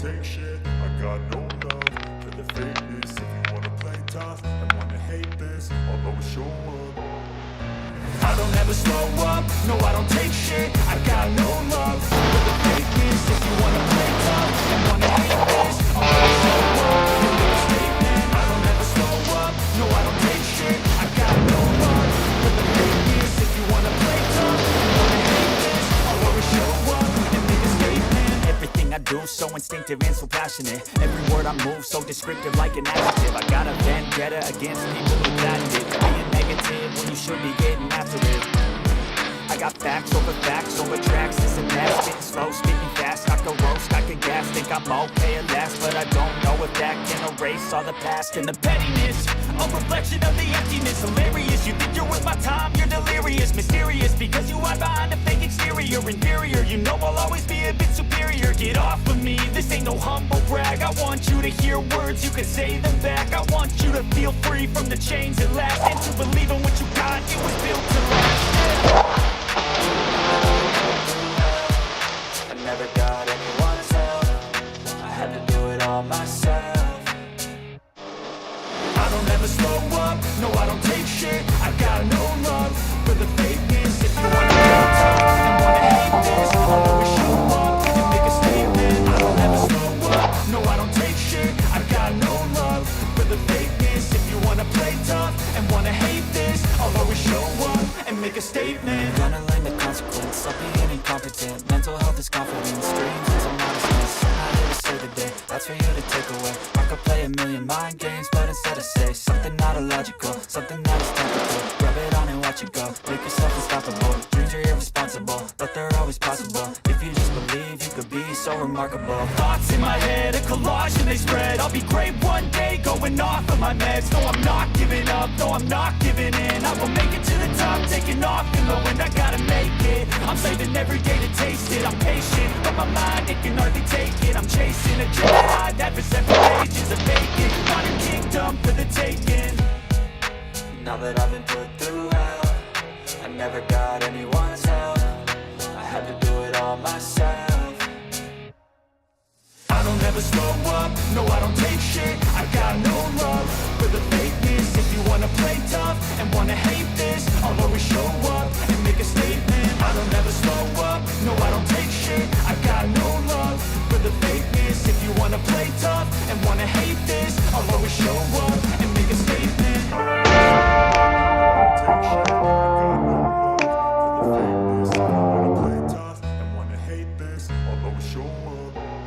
take shit. I got no love for the fakeness. If you wanna play tough and wanna hate this, I'll always show up. I don't ever slow up, no I don't take shit. I got no love for the fakeness. If you wanna play tough and wanna hate this, I'll always show up and make a statement. I don't ever slow up, no I don't take shit. I got no love for the fakeness. If you wanna play tough and wanna hate this, I'll always show up and make a statement. Everything I do so instinctive and so passionate. Every word I move so descriptive like an adjective. I got a vendetta against people who patent it. Being negative when you should be getting after it. I got facts over tracks, this and that. Spitting slow, speaking fast, I could roast, I could gas. Think I'm okay at last, but I don't know if that can erase all the past. And the pettiness, a reflection of the emptiness. Hilarious, you think you're worth my time, you're delirious. Mysterious, because you hide behind a fake exterior. Inferior, you know I'll always be a bit superior. Get off of me, this ain't no humble brag. I want you to hear words, you can say them back. I want you to feel free from the chains that last, and to believe in what you got, it was built to last. I never got anyone's help, I had to do it all myself. I don't ever slow up, no I don't take shit. I got no love for the fakeness. If you wanna play tough and wanna hate this, I'll always show up and make a statement. I don't ever slow up, no I don't take shit. I got no love for the fakeness. If you wanna play tough and wanna hate this, I'll always show up and make a statement. Gonna learn the consequence of being incompetent. Mental health is confidence, dreams into modestness. I'm not here to save the day, that's for you to take away. I could play a million mind games, but instead I say something not illogical, something that is topical. Rub it on and watch it go, make yourself unstoppable. Dreams are irresponsible, but they're always possible. If you just believe, you could be so remarkable. Thoughts in my head, a collage and they spread. I'll be great one day, going off of my meds. No, I'm not giving up, no, I'm not giving in. I will make it to the top, taking off in the wind. I gotta make it, I'm saving every day to taste it. I'm patient, but my mind, it can hardly take it. I'm chasing a dream high that for 7 pages of bacon. Modern kingdom for the taking. Now that I've been put through hell, I never got anyone's help, I had to do it all myself. I don't ever slow up, no I don't take shit. I got no love for the fakeness. If you wanna play tough and wanna hate this, I'll always show up and make a statement. I don't ever slow up, no I don't take shit. I got no love for the fakeness. If you wanna play tough and wanna hate this, I'll always show up and make a statement. Take shit. I got no love for the fakeness. If you wanna play tough and wanna hate this, I'll always show up.